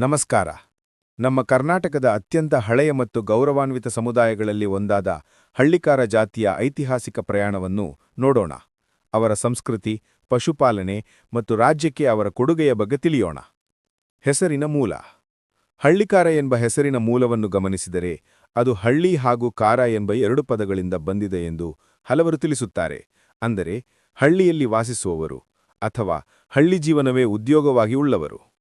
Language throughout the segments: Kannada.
ನಮಸ್ಕಾರ. ನಮ್ಮ ಕರ್ನಾಟಕದ ಅತ್ಯಂತ ಹಳೆಯ ಮತ್ತು ಗೌರವಾನ್ವಿತ ಸಮುದಾಯಗಳಲ್ಲಿ ಒಂದಾದ ಹಳ್ಳಿಕಾರ ಜಾತಿಯ ಐತಿಹಾಸಿಕ ಪ್ರಯಾಣವನ್ನು ನೋಡೋಣ. ಅವರ ಸಂಸ್ಕೃತಿ, ಪಶುಪಾಲನೆ ಮತ್ತು ರಾಜ್ಯಕ್ಕೆ ಅವರ ಕೊಡುಗೆಯ ಬಗ್ಗೆ ತಿಳಿಯೋಣ. ಹೆಸರಿನ ಮೂಲ. ಹಳ್ಳಿಕಾರ ಎಂಬ ಹೆಸರಿನ ಮೂಲವನ್ನು ಗಮನಿಸಿದರೆ ಅದು ಹಳ್ಳಿ ಹಾಗೂ ಕಾರ ಎಂಬ ಎರಡು ಪದಗಳಿಂದ ಬಂದಿದೆ ಎಂದು ಹಲವರು ತಿಳಿಸುತ್ತಾರೆ. ಅಂದರೆ ಹಳ್ಳಿಯಲ್ಲಿ ವಾಸಿಸುವವರು ಅಥವಾ ಹಳ್ಳಿ ಜೀವನವೇ ಉದ್ಯೋಗವಾಗಿ ಉಳ್ಳವರು.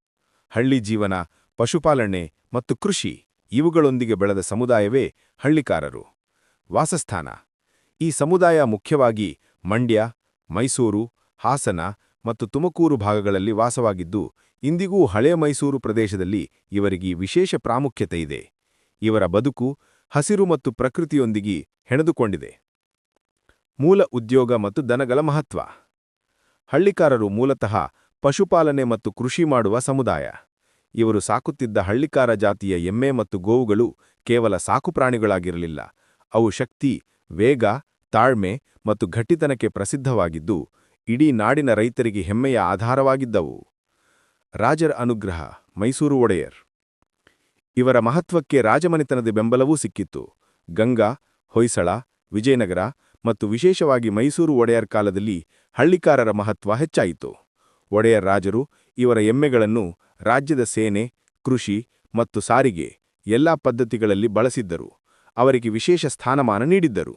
ಹಳ್ಳಿ ಜೀವನ, ಪಶುಪಾಲನೆ ಮತ್ತು ಕೃಷಿ ಇವುಗಳೊಂದಿಗೆ ಬೆಳೆದ ಸಮುದಾಯವೇ ಹಳ್ಳಿಕಾರರು. ವಾಸಸ್ಥಾನ. ಈ ಸಮುದಾಯ ಮುಖ್ಯವಾಗಿ ಮಂಡ್ಯ, ಮೈಸೂರು, ಹಾಸನ ಮತ್ತು ತುಮಕೂರು ಭಾಗಗಳಲ್ಲಿ ವಾಸವಾಗಿದ್ದು, ಇಂದಿಗೂ ಹಳೆಯ ಮೈಸೂರು ಪ್ರದೇಶದಲ್ಲಿ ಇವರಿಗೆ ವಿಶೇಷ ಪ್ರಾಮುಖ್ಯತೆ ಇದೆ. ಇವರ ಬದುಕು ಹಸಿರು ಮತ್ತು ಪ್ರಕೃತಿಯೊಂದಿಗೆ ಹೆಣೆದುಕೊಂಡಿದೆ. ಮೂಲ ಉದ್ಯೋಗ ಮತ್ತು ದನಗಳ ಮಹತ್ವ. ಹಳ್ಳಿಕಾರರು ಮೂಲತಃ ಪಶುಪಾಲನೆ ಮತ್ತು ಕೃಷಿ ಮಾಡುವ ಸಮುದಾಯ. ಇವರು ಸಾಕುತ್ತಿದ್ದ ಹಳ್ಳಿಕಾರ ಜಾತಿಯ ಎಮ್ಮೆ ಮತ್ತು ಗೋವುಗಳು ಕೇವಲ ಸಾಕುಪ್ರಾಣಿಗಳಾಗಿರಲಿಲ್ಲ. ಅವು ಶಕ್ತಿ, ವೇಗ, ತಾಳ್ಮೆ ಮತ್ತು ಗಟ್ಟಿತನಕ್ಕೆ ಪ್ರಸಿದ್ಧವಾಗಿದ್ದು, ಇಡೀ ನಾಡಿನ ರೈತರಿಗೆ ಹೆಮ್ಮೆಯ ಆಧಾರವಾಗಿದ್ದವು. ರಾಜರ ಅನುಗ್ರಹ. ಮೈಸೂರು ಒಡೆಯರ್. ಇವರ ಮಹತ್ವಕ್ಕೆ ರಾಜಮನೆತನದ ಬೆಂಬಲವೂ ಸಿಕ್ಕಿತ್ತು. ಗಂಗಾ, ಹೊಯ್ಸಳ, ವಿಜಯನಗರ ಮತ್ತು ವಿಶೇಷವಾಗಿ ಮೈಸೂರು ಒಡೆಯರ್ ಕಾಲದಲ್ಲಿ ಹಳ್ಳಿಕಾರರ ಮಹತ್ವ ಹೆಚ್ಚಾಯಿತು. ಒಡೆಯರ್ ರಾಜರು ಇವರ ಎಮ್ಮೆಗಳನ್ನು ರಾಜ್ಯದ ಸೇನೆ, ಕೃಷಿ ಮತ್ತು ಸಾರಿಗೆ ಎಲ್ಲಾ ಪದ್ಧತಿಗಳಲ್ಲಿ ಬಳಸಿದ್ದರು. ಅವರಿಗೆ ವಿಶೇಷ ಸ್ಥಾನಮಾನ ನೀಡಿದ್ದರು.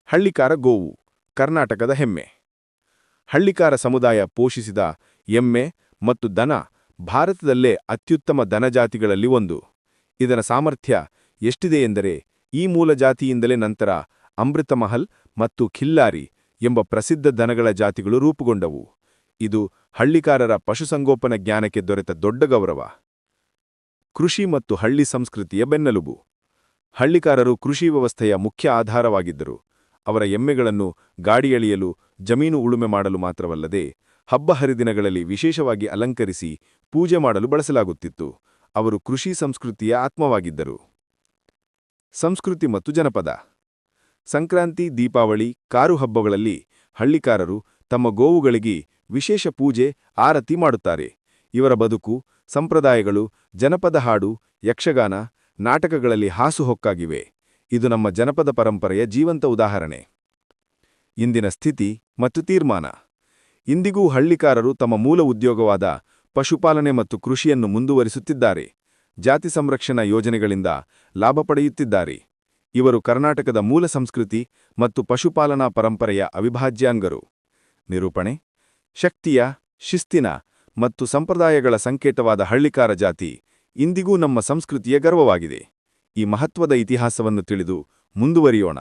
ಹಳ್ಳಿಕಾರ ಗೋವು ಕರ್ನಾಟಕದ ಹೆಮ್ಮೆ. ಹಳ್ಳಿಕಾರ ಸಮುದಾಯ ಪೋಷಿಸಿದ ಎಮ್ಮೆ ಮತ್ತು ದನ ಭಾರತದಲ್ಲೇ ಅತ್ಯುತ್ತಮ ದನಜಾತಿಗಳಲ್ಲಿ ಒಂದು. ಇದರ ಸಾಮರ್ಥ್ಯ ಎಷ್ಟಿದೆಯೆಂದರೆ ಈ ಮೂಲ ಜಾತಿಯಿಂದಲೇ ನಂತರ ಅಮೃತಮಹಲ್ ಮತ್ತು ಖಿಲ್ಲಾರಿ ಎಂಬ ಪ್ರಸಿದ್ಧ ದನಗಳ ಜಾತಿಗಳು ರೂಪುಗೊಂಡವು. ಇದು ಹಳ್ಳಿಕಾರರ ಪಶುಸಂಗೋಪನಾ ಜ್ಞಾನಕ್ಕೆ ದೊರೆತ ದೊಡ್ಡ ಗೌರವ. ಕೃಷಿ ಮತ್ತು ಹಳ್ಳಿ ಸಂಸ್ಕೃತಿಯ ಬೆನ್ನೆಲುಬು. ಹಳ್ಳಿಕಾರರು ಕೃಷಿ ವ್ಯವಸ್ಥೆಯ ಮುಖ್ಯ ಆಧಾರವಾಗಿದ್ದರು. ಅವರ ಎಮ್ಮೆಗಳನ್ನು ಗಾಡಿ ಎಳೆಯಲು, ಜಮೀನು ಉಳುಮೆ ಮಾಡಲು ಮಾತ್ರವಲ್ಲದೆ ಹಬ್ಬ ಹರಿದಿನಗಳಲ್ಲಿ ವಿಶೇಷವಾಗಿ ಅಲಂಕರಿಸಿ ಪೂಜೆ ಮಾಡಲು ಬಳಸಲಾಗುತ್ತಿತ್ತು. ಅವರು ಕೃಷಿ ಸಂಸ್ಕೃತಿಯ ಆತ್ಮವಾಗಿದ್ದರು. ಸಂಸ್ಕೃತಿ ಮತ್ತು ಜನಪದ. ಸಂಕ್ರಾಂತಿ, ದೀಪಾವಳಿ, ಕಾರು ಹಬ್ಬಗಳಲ್ಲಿ ಹಳ್ಳಿಕಾರರು ತಮ್ಮ ಗೋವುಗಳಿಗೆ ವಿಶೇಷ ಪೂಜೆ, ಆರತಿ ಮಾಡುತ್ತಾರೆ. ಇವರ ಬದುಕು, ಸಂಪ್ರದಾಯಗಳು ಜನಪದ ಹಾಡು, ಯಕ್ಷಗಾನ, ನಾಟಕಗಳಲ್ಲಿ ಹಾಸುಹೊಕ್ಕಾಗಿವೆ. ಇದು ನಮ್ಮ ಜನಪದ ಪರಂಪರೆಯ ಜೀವಂತ ಉದಾಹರಣೆ. ಇಂದಿನ ಸ್ಥಿತಿ ಮತ್ತು ತೀರ್ಮಾನ. ಇಂದಿಗೂ ಹಳ್ಳಿಕಾರರು ತಮ್ಮ ಮೂಲ ಉದ್ಯೋಗವಾದ ಪಶುಪಾಲನೆ ಮತ್ತು ಕೃಷಿಯನ್ನು ಮುಂದುವರಿಸುತ್ತಿದ್ದಾರೆ. ಜಾತಿ ಸಂರಕ್ಷಣಾ ಯೋಜನೆಗಳಿಂದ ಲಾಭ ಪಡೆಯುತ್ತಿದ್ದಾರೆ. ಇವರು ಕರ್ನಾಟಕದ ಮೂಲ ಸಂಸ್ಕೃತಿ ಮತ್ತು ಪಶುಪಾಲನಾ ಪರಂಪರೆಯ ಅವಿಭಾಜ್ಯ ಅಂಗರು. ನಿರೂಪಣೆ. ಶಕ್ತಿಯ, ಶಿಸ್ತಿನ ಮತ್ತು ಸಂಪ್ರದಾಯಗಳ ಸಂಕೇತವಾದ ಹಳ್ಳಿಕಾರ ಜಾತಿ ಇಂದಿಗೂ ನಮ್ಮ ಸಂಸ್ಕೃತಿಯ ಗರ್ವವಾಗಿದೆ. ಈ ಮಹತ್ವದ ಇತಿಹಾಸವನ್ನು ತಿಳಿದು ಮುಂದುವರಿಯೋಣ.